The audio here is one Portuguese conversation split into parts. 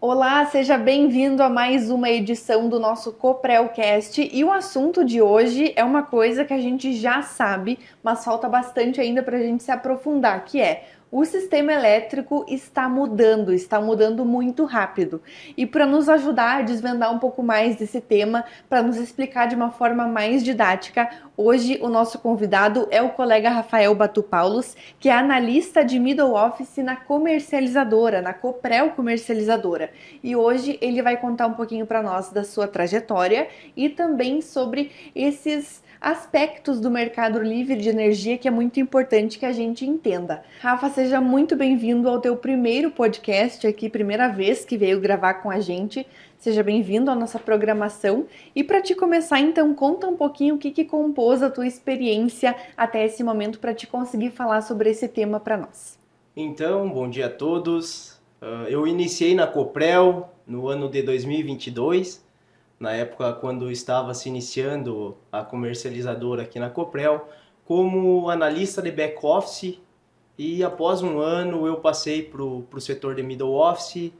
Olá, seja bem-vindo a mais uma edição do nosso Coprelcast. E o assunto de hoje é uma coisa que a gente já sabe, mas falta bastante ainda para a gente se aprofundar, que é o sistema elétrico está mudando muito rápido. E para nos ajudar a desvendar um pouco mais desse tema, para nos explicar de uma forma mais didática, hoje o nosso convidado é o colega Rafael Batupaulos, que é analista de middle office na comercializadora, na Coprel Comercializadora. E hoje ele vai contar um pouquinho para nós da sua trajetória e também sobre esses aspectos do mercado livre de energia que é muito importante que a gente entenda. Rafa, seja muito bem-vindo ao teu primeiro podcast aqui, primeira vez que veio gravar com a gente. Seja bem-vindo à nossa programação. E para te começar, então, conta um pouquinho o que compôs a tua experiência até esse momento para te conseguir falar sobre esse tema para nós. Então, bom dia a todos. Eu iniciei na Coprel no ano de 2022, na época quando estava se iniciando a comercializadora aqui na Coprel, como analista de back-office, e após um ano eu passei para o setor de middle office,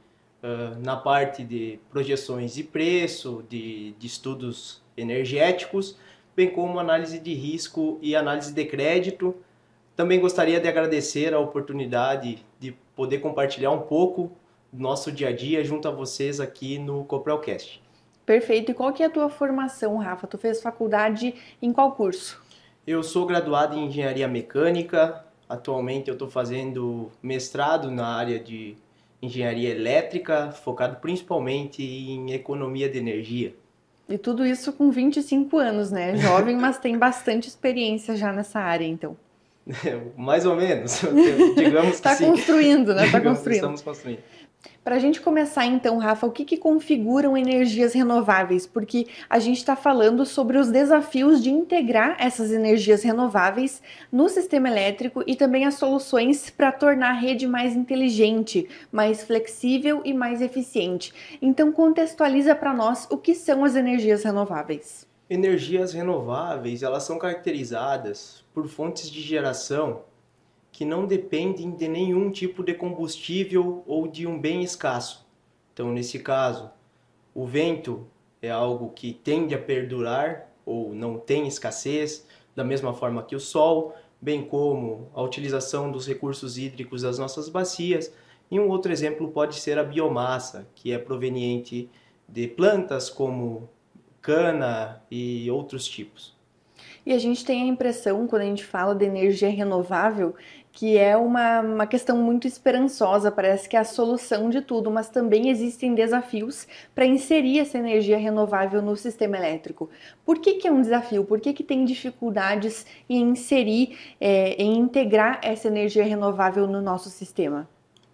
na parte de projeções de preço, de estudos energéticos, bem como análise de risco e análise de crédito. Também gostaria de agradecer a oportunidade de poder compartilhar um pouco do nosso dia a dia junto a vocês aqui no Coprelcast. Perfeito. E qual que é a tua formação, Rafa? Tu fez faculdade em qual curso? Eu sou graduado em Engenharia Mecânica. Atualmente eu estou fazendo mestrado na área de Engenharia Elétrica, focado principalmente em economia de energia. E tudo isso com 25 anos, né? Jovem, mas tem bastante experiência já nessa área, então. Mais ou menos, digamos que Tá sim. construindo, né? Tá Digamos que construindo. estamos construindo. Para a gente começar então, Rafa, o que configuram energias renováveis? Porque a gente está falando sobre os desafios de integrar essas energias renováveis no sistema elétrico e também as soluções para tornar a rede mais inteligente, mais flexível e mais eficiente. Então, contextualiza para nós o que são as energias renováveis. Energias renováveis, elas são caracterizadas por fontes de geração que não dependem de nenhum tipo de combustível ou de um bem escasso. Então, nesse caso, o vento é algo que tende a perdurar ou não tem escassez, da mesma forma que o sol, bem como a utilização dos recursos hídricos das nossas bacias. E um outro exemplo pode ser a biomassa, que é proveniente de plantas como cana e outros tipos. E a gente tem a impressão, quando a gente fala de energia renovável, que é uma questão muito esperançosa, parece que é a solução de tudo, mas também existem desafios para inserir essa energia renovável no sistema elétrico. Por que é um desafio? Por que tem dificuldades em inserir, em integrar essa energia renovável no nosso sistema?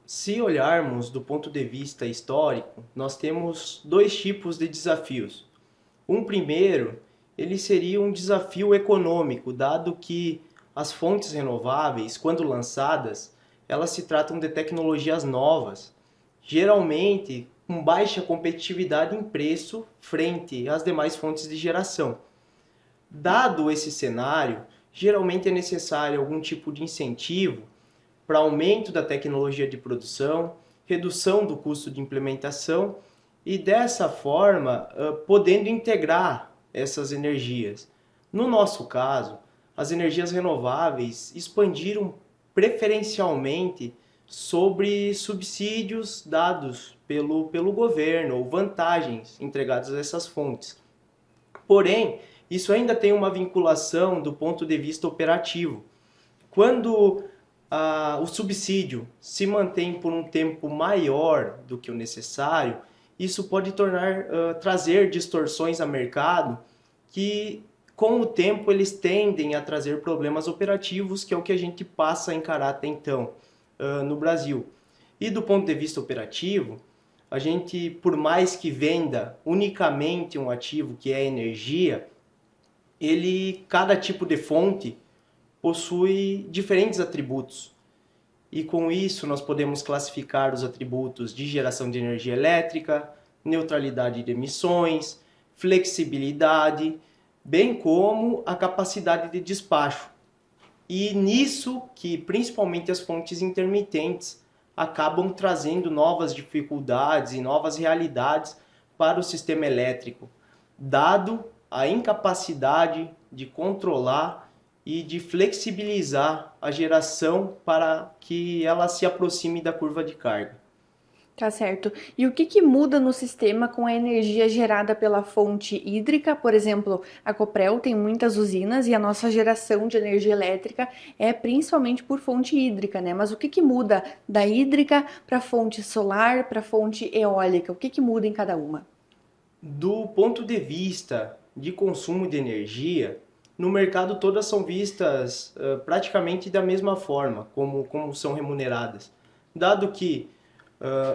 Se olharmos do ponto de vista histórico, nós temos dois tipos de desafios. Um primeiro, ele seria um desafio econômico, dado que as fontes renováveis, quando lançadas, elas se tratam de tecnologias novas, geralmente com baixa competitividade em preço frente às demais fontes de geração. Dado esse cenário, geralmente é necessário algum tipo de incentivo para aumento da tecnologia de produção, redução do custo de implementação e dessa forma podendo integrar essas energias. No nosso caso, as energias renováveis expandiram preferencialmente sobre subsídios dados pelo governo ou vantagens entregadas a essas fontes. Porém, isso ainda tem uma vinculação do ponto de vista operativo. Quando o subsídio se mantém por um tempo maior do que o necessário, isso pode trazer distorções a mercado que, com o tempo, eles tendem a trazer problemas operativos, que é o que a gente passa a encarar até então no Brasil. E do ponto de vista operativo, a gente, por mais que venda unicamente um ativo que é energia, cada tipo de fonte possui diferentes atributos. E com isso nós podemos classificar os atributos de geração de energia elétrica, neutralidade de emissões, flexibilidade, bem como a capacidade de despacho. E nisso que principalmente as fontes intermitentes acabam trazendo novas dificuldades e novas realidades para o sistema elétrico, dado a incapacidade de controlar e de flexibilizar a geração para que ela se aproxime da curva de carga. Tá certo. E o que que muda no sistema com a energia gerada pela fonte hídrica? Por exemplo, a Coprel tem muitas usinas e a nossa geração de energia elétrica é principalmente por fonte hídrica, né? Mas o que que muda da hídrica para fonte solar, para fonte eólica? O que que muda em cada uma? Do ponto de vista de consumo de energia, no mercado todas são vistas praticamente da mesma forma, como são remuneradas. Dado que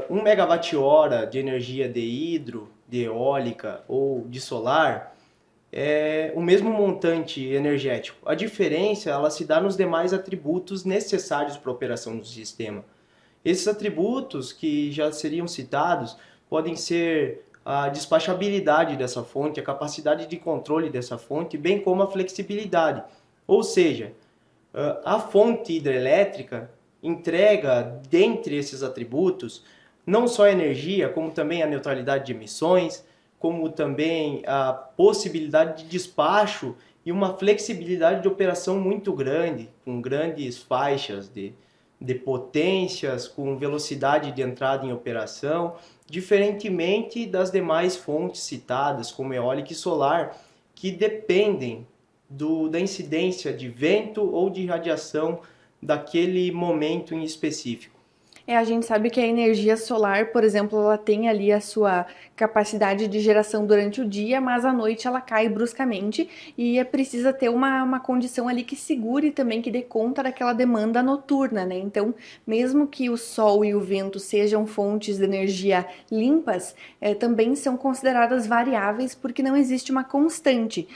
1 megawatt-hora de energia de hidro, de eólica ou de solar é o mesmo montante energético. A diferença ela se dá nos demais atributos necessários para a operação do sistema. Esses atributos que já seriam citados podem ser a despachabilidade dessa fonte, a capacidade de controle dessa fonte, bem como a flexibilidade. Ou seja, a fonte hidrelétrica entrega, dentre esses atributos, não só a energia, como também a neutralidade de emissões, como também a possibilidade de despacho e uma flexibilidade de operação muito grande, com grandes faixas de potências, com velocidade de entrada em operação, diferentemente das demais fontes citadas, como eólica e solar, que dependem da incidência de vento ou de radiação daquele momento em específico. A gente sabe que a energia solar, por exemplo, ela tem ali a sua capacidade de geração durante o dia, mas à noite ela cai bruscamente e é precisa ter uma condição ali que segure também, que dê conta daquela demanda noturna, né? Então, mesmo que o sol e o vento sejam fontes de energia limpas, também são consideradas variáveis porque não existe uma constante.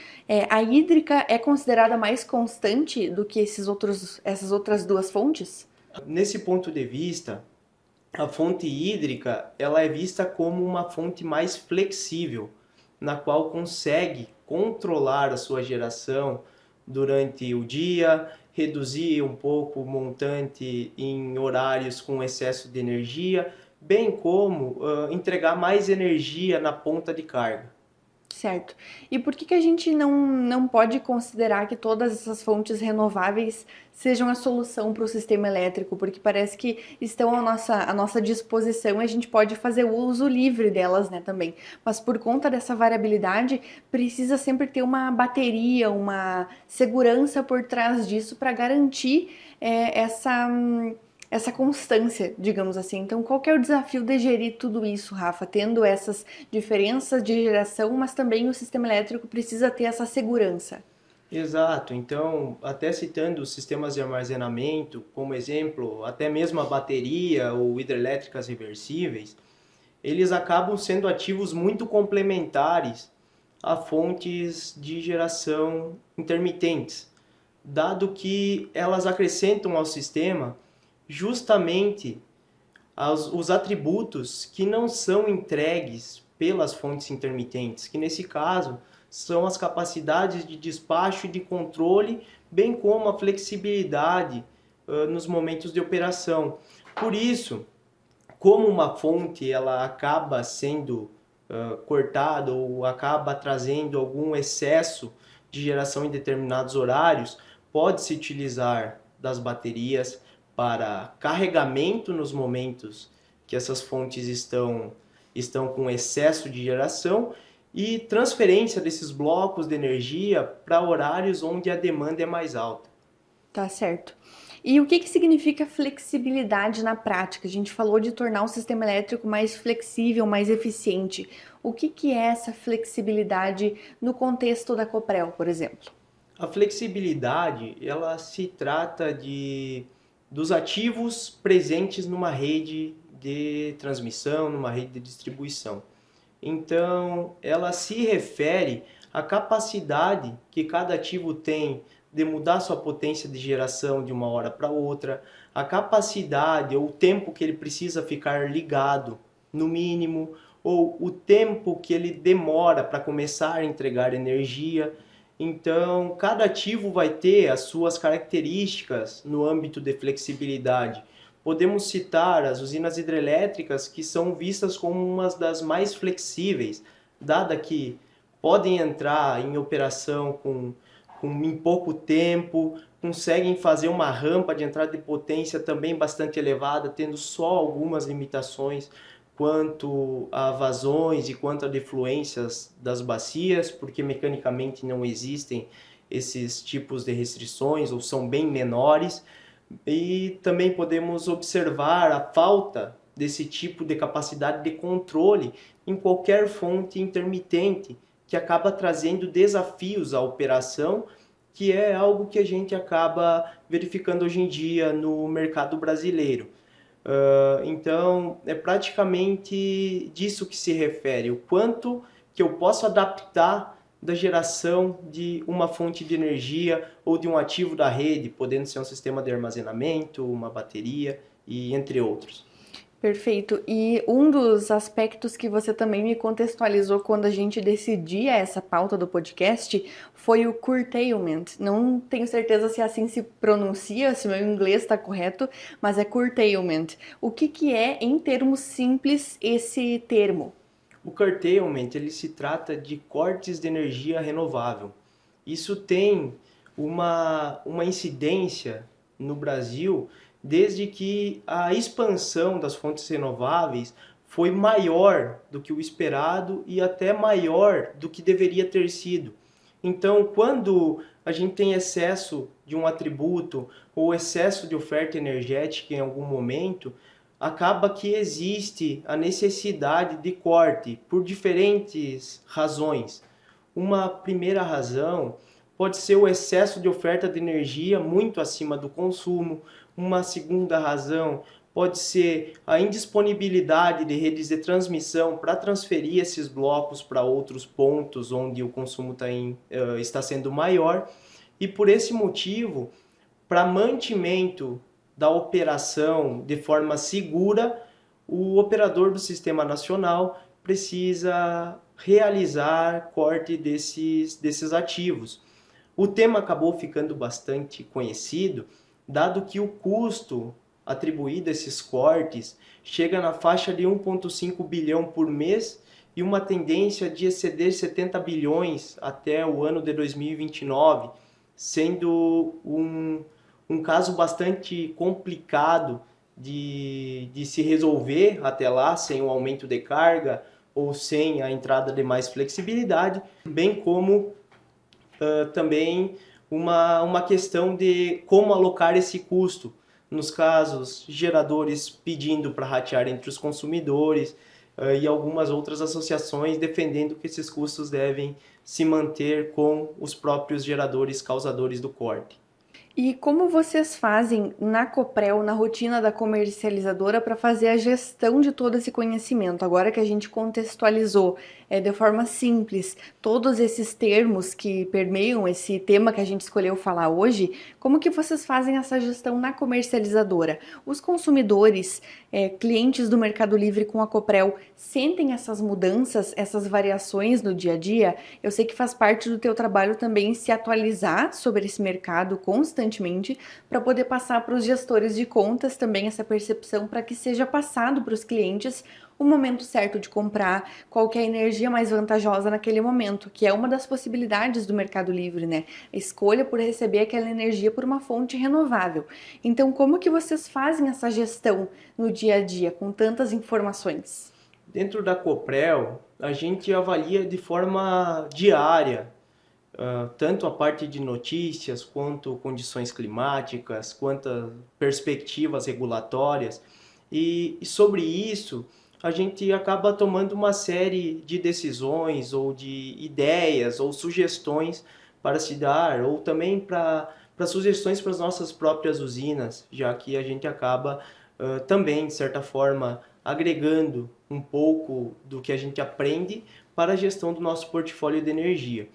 A hídrica é considerada mais constante do que essas outras duas fontes? Nesse ponto de vista, a fonte hídrica ela é vista como uma fonte mais flexível, na qual consegue controlar a sua geração durante o dia, reduzir um pouco o montante em horários com excesso de energia, bem como entregar mais energia na ponta de carga. Certo. E por que que a gente não pode considerar que todas essas fontes renováveis sejam a solução para o sistema elétrico? Porque parece que estão à nossa disposição e a gente pode fazer o uso livre delas, né, também. Mas por conta dessa variabilidade, precisa sempre ter uma bateria, uma segurança por trás disso para garantir essa constância, digamos assim. Então, qual que é o desafio de gerir tudo isso, Rafa? Tendo essas diferenças de geração, mas também o sistema elétrico precisa ter essa segurança. Exato, então, até citando os sistemas de armazenamento, como exemplo, até mesmo a bateria ou hidrelétricas reversíveis, eles acabam sendo ativos muito complementares a fontes de geração intermitentes, dado que elas acrescentam ao sistema justamente os atributos que não são entregues pelas fontes intermitentes, que nesse caso são as capacidades de despacho e de controle, bem como a flexibilidade nos momentos de operação. Por isso, como uma fonte ela acaba sendo cortada ou acaba trazendo algum excesso de geração em determinados horários, pode-se utilizar das baterias para carregamento nos momentos que essas fontes estão com excesso de geração e transferência desses blocos de energia para horários onde a demanda é mais alta. Tá certo. E o que que significa flexibilidade na prática? A gente falou de tornar o sistema elétrico mais flexível, mais eficiente. O que que é essa flexibilidade no contexto da Coprel, por exemplo? A flexibilidade, ela se trata dos ativos presentes numa rede de transmissão, numa rede de distribuição. Então, ela se refere à capacidade que cada ativo tem de mudar sua potência de geração de uma hora para outra, a capacidade ou o tempo que ele precisa ficar ligado, no mínimo, ou o tempo que ele demora para começar a entregar energia. Então, cada ativo vai ter as suas características no âmbito de flexibilidade. podemos citar as usinas hidrelétricas, que são vistas como uma das mais flexíveis, dada que podem entrar em operação em pouco tempo, conseguem fazer uma rampa de entrada de potência também bastante elevada, tendo só algumas limitações quanto a vazões e quanto a defluências das bacias, porque mecanicamente não existem esses tipos de restrições ou são bem menores. E também podemos observar a falta desse tipo de capacidade de controle em qualquer fonte intermitente, que acaba trazendo desafios à operação, que é algo que a gente acaba verificando hoje em dia no mercado brasileiro. Então, é praticamente disso que se refere, o quanto que eu posso adaptar da geração de uma fonte de energia ou de um ativo da rede, podendo ser um sistema de armazenamento, uma bateria e entre outros. Perfeito. E um dos aspectos que você também me contextualizou quando a gente decidia essa pauta do podcast foi o curtailment. Não tenho certeza se assim se pronuncia, se meu inglês está correto, mas é curtailment. O que é, em termos simples, esse termo? O curtailment, ele se trata de cortes de energia renovável. Isso tem uma incidência no Brasil desde que a expansão das fontes renováveis foi maior do que o esperado e até maior do que deveria ter sido. Então, quando a gente tem excesso de um atributo ou excesso de oferta energética em algum momento, acaba que existe a necessidade de corte por diferentes razões. Uma primeira razão pode ser o excesso de oferta de energia muito acima do consumo. Uma segunda razão pode ser a indisponibilidade de redes de transmissão para transferir esses blocos para outros pontos onde o consumo está sendo maior. E por esse motivo, para mantimento da operação de forma segura, o operador do Sistema Nacional precisa realizar corte desses ativos. O tema acabou ficando bastante conhecido, dado que o custo atribuído a esses cortes chega na faixa de 1,5 bilhão por mês e uma tendência de exceder 70 bilhões até o ano de 2029, sendo um caso bastante complicado de se resolver até lá, sem o aumento de carga ou sem a entrada de mais flexibilidade, bem como também uma questão de como alocar esse custo. Nos casos, geradores pedindo para ratear entre os consumidores e algumas outras associações defendendo que esses custos devem se manter com os próprios geradores causadores do corte. E como vocês fazem na Coprel, na rotina da comercializadora, para fazer a gestão de todo esse conhecimento? Agora que a gente contextualizou de forma simples todos esses termos que permeiam esse tema que a gente escolheu falar hoje, como que vocês fazem essa gestão na comercializadora? Os consumidores, clientes do Mercado Livre com a Coprel, sentem essas mudanças, essas variações no dia a dia? Eu sei que faz parte do teu trabalho também se atualizar sobre esse mercado constantemente para poder passar para os gestores de contas também essa percepção para que seja passado para os clientes o momento certo de comprar, qual que é a energia mais vantajosa naquele momento, que é uma das possibilidades do Mercado Livre, né? A escolha por receber aquela energia por uma fonte renovável. Então, como que vocês fazem essa gestão no dia a dia com tantas informações? Dentro da Coprel, a gente avalia de forma diária, tanto a parte de notícias, quanto condições climáticas, quanto perspectivas regulatórias. E sobre isso, a gente acaba tomando uma série de decisões ou de ideias ou sugestões para se dar, ou também para sugestões para as nossas próprias usinas, já que a gente acaba também, de certa forma, agregando um pouco do que a gente aprende para a gestão do nosso portfólio de energia.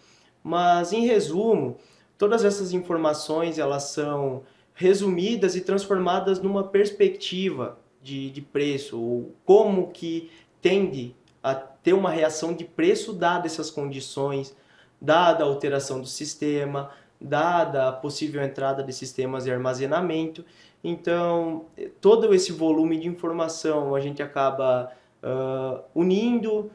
Mas, em resumo, todas essas informações elas são resumidas e transformadas numa perspectiva de preço, ou como que tende a ter uma reação de preço dada essas condições, dada a alteração do sistema, dada a possível entrada de sistemas de armazenamento. Então, todo esse volume de informação a gente acaba unindo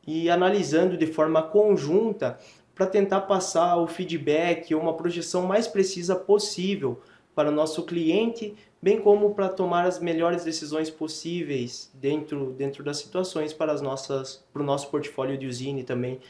e analisando de forma conjunta para tentar passar o feedback ou uma projeção mais precisa possível para o nosso cliente, bem como para tomar as melhores decisões possíveis dentro das situações para o nosso portfólio de usina e também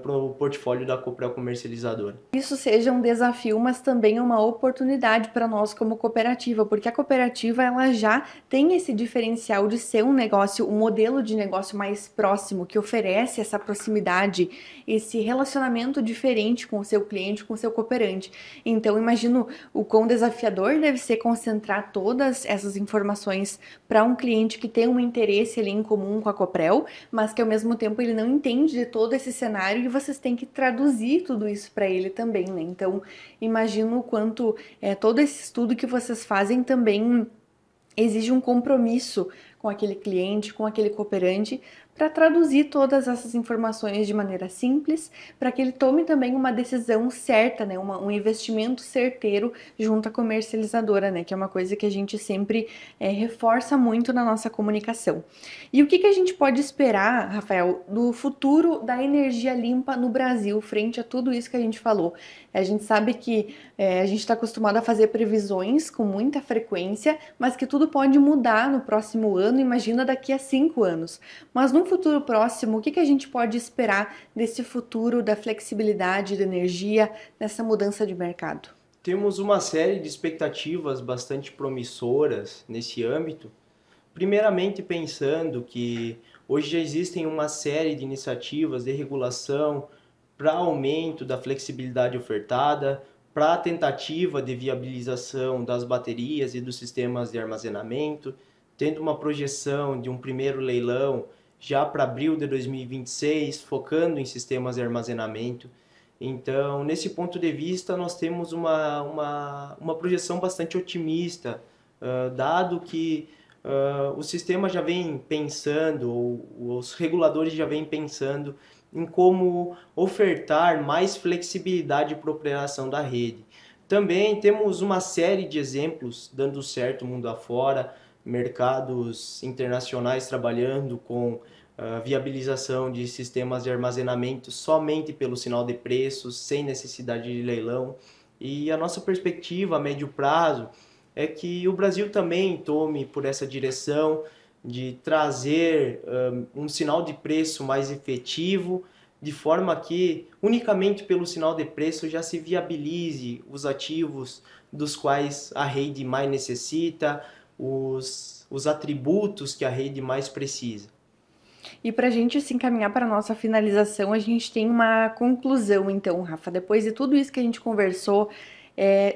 para o portfólio da Coprel Comercializadora. Isso seja um desafio, mas também uma oportunidade para nós como cooperativa, porque a cooperativa ela já tem esse diferencial de ser um negócio, um modelo de negócio mais próximo, que oferece essa proximidade, esse relacionamento diferente com o seu cliente, com o seu cooperante. Então, imagino o quão desafiador deve ser concentrar todas essas informações para um cliente que tem um interesse ali em comum com a Coprel, mas que ao mesmo tempo ele não entende de todo esse cenário e vocês têm que traduzir tudo isso para ele também, né? Então, imagino o quanto todo esse estudo que vocês fazem também exige um compromisso com aquele cliente, com aquele cooperante, para traduzir todas essas informações de maneira simples, para que ele tome também uma decisão certa, né, um investimento certeiro junto à comercializadora, né, que é uma coisa que a gente sempre reforça muito na nossa comunicação. E o que a gente pode esperar, Rafael, do futuro da energia limpa no Brasil, frente a tudo isso que a gente falou? A gente sabe que a gente está acostumado a fazer previsões com muita frequência, mas que tudo pode mudar no próximo ano, imagina daqui a 5 anos. Mas num futuro próximo, o que a gente pode esperar desse futuro da flexibilidade da energia, dessa mudança de mercado? Temos uma série de expectativas bastante promissoras nesse âmbito. Primeiramente pensando que hoje já existem uma série de iniciativas de regulação para aumento da flexibilidade ofertada, para a tentativa de viabilização das baterias e dos sistemas de armazenamento, tendo uma projeção de um primeiro leilão já para abril de 2026, focando em sistemas de armazenamento. Então, nesse ponto de vista, nós temos uma projeção bastante otimista, dado que o sistema já vem pensando, ou os reguladores já vêm pensando em como ofertar mais flexibilidade para a operação da rede. Também temos uma série de exemplos dando certo mundo afora, mercados internacionais trabalhando com viabilização de sistemas de armazenamento somente pelo sinal de preços, sem necessidade de leilão. E a nossa perspectiva a médio prazo é que o Brasil também tome por essa direção de trazer um sinal de preço mais efetivo, de forma que unicamente pelo sinal de preço já se viabilize os ativos dos quais a rede mais necessita, os atributos que a rede mais precisa. E para a gente se encaminhar para a nossa finalização, a gente tem uma conclusão, então, Rafa. Depois de tudo isso que a gente conversou,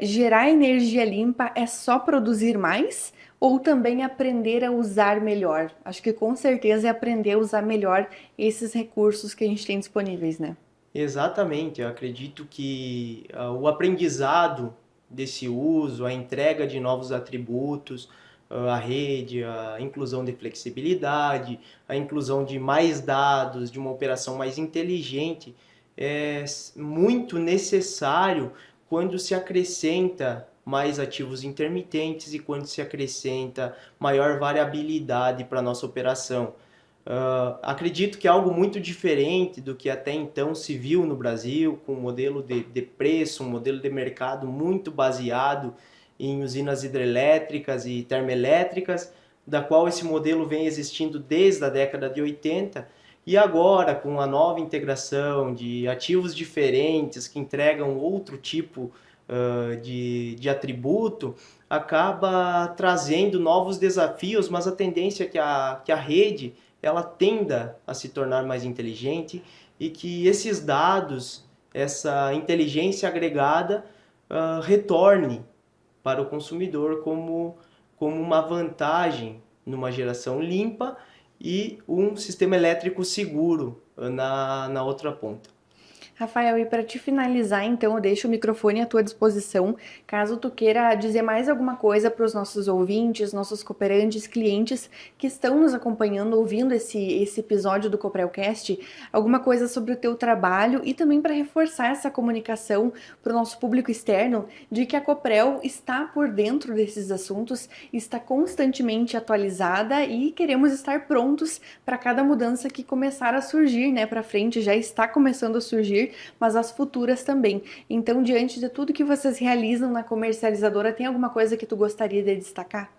gerar energia limpa é só produzir mais ou também aprender a usar melhor? Acho que com certeza é aprender a usar melhor esses recursos que a gente tem disponíveis, né? Exatamente, eu acredito que o aprendizado desse uso, a entrega de novos atributos, a rede, a inclusão de flexibilidade, a inclusão de mais dados, de uma operação mais inteligente, é muito necessário quando se acrescenta mais ativos intermitentes e quando se acrescenta maior variabilidade para a nossa operação. Acredito que é algo muito diferente do que até então se viu no Brasil, com um modelo de preço, um modelo de mercado muito baseado em usinas hidrelétricas e termoelétricas, da qual esse modelo vem existindo desde a década de 80, e agora com a nova integração de ativos diferentes que entregam outro tipo de atributo, acaba trazendo novos desafios, mas a tendência é que a rede ela tenda a se tornar mais inteligente e que esses dados, essa inteligência agregada, retorne para o consumidor como uma vantagem numa geração limpa e um sistema elétrico seguro na outra ponta. Rafael, e para te finalizar, então, eu deixo o microfone à tua disposição, caso tu queira dizer mais alguma coisa para os nossos ouvintes, nossos cooperantes, clientes que estão nos acompanhando, ouvindo esse episódio do Coprelcast, alguma coisa sobre o teu trabalho e também para reforçar essa comunicação para o nosso público externo de que a Coprel está por dentro desses assuntos, está constantemente atualizada e queremos estar prontos para cada mudança que começar a surgir, né, para frente, já está começando a surgir, mas as futuras também. Então, diante de tudo que vocês realizam na comercializadora, tem alguma coisa que tu gostaria de destacar?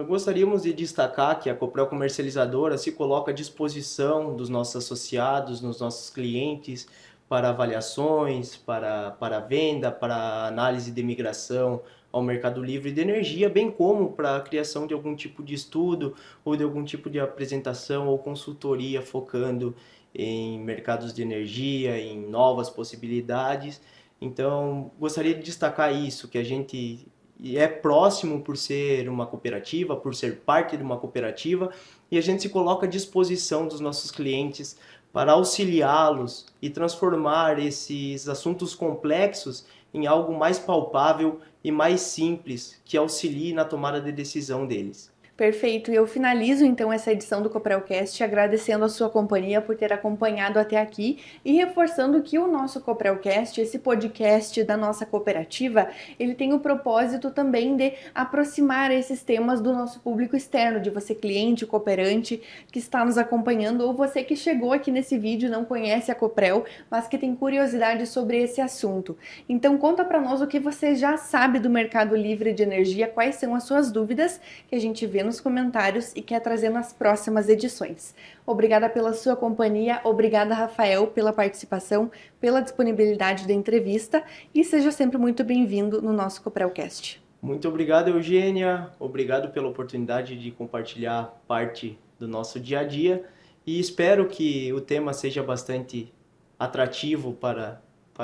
Gostaríamos de destacar que a Coprel Comercializadora se coloca à disposição dos nossos associados, dos nossos clientes, para avaliações, para venda, para análise de migração ao mercado livre de energia, bem como para a criação de algum tipo de estudo ou de algum tipo de apresentação ou consultoria focando em mercados de energia, em novas possibilidades. Então, gostaria de destacar isso, que a gente é próximo por ser uma cooperativa, por ser parte de uma cooperativa, e a gente se coloca à disposição dos nossos clientes para auxiliá-los e transformar esses assuntos complexos em algo mais palpável e mais simples, que auxilie na tomada de decisão deles. Perfeito, e eu finalizo então essa edição do Coprelcast agradecendo a sua companhia por ter acompanhado até aqui e reforçando que o nosso Coprelcast, esse podcast da nossa cooperativa, ele tem o propósito também de aproximar esses temas do nosso público externo, de você cliente, cooperante que está nos acompanhando ou você que chegou aqui nesse vídeo e não conhece a Coprel, mas que tem curiosidade sobre esse assunto. Então conta para nós o que você já sabe do mercado livre de energia, quais são as suas dúvidas que a gente vê nos comentários e quer trazer nas próximas edições. Obrigada pela sua companhia, obrigada Rafael pela participação, pela disponibilidade da entrevista e seja sempre muito bem-vindo no nosso Coprelcast. Muito obrigado, Eugênia, obrigado pela oportunidade de compartilhar parte do nosso dia a dia e espero que o tema seja bastante atrativo para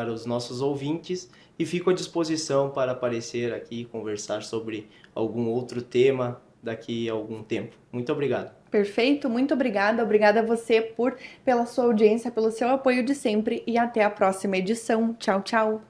os nossos ouvintes e fico à disposição para aparecer aqui e conversar sobre algum outro tema daqui a algum tempo. Muito obrigado. Perfeito, muito obrigada. Obrigada a você pela sua audiência, pelo seu apoio de sempre e até a próxima edição. Tchau, tchau.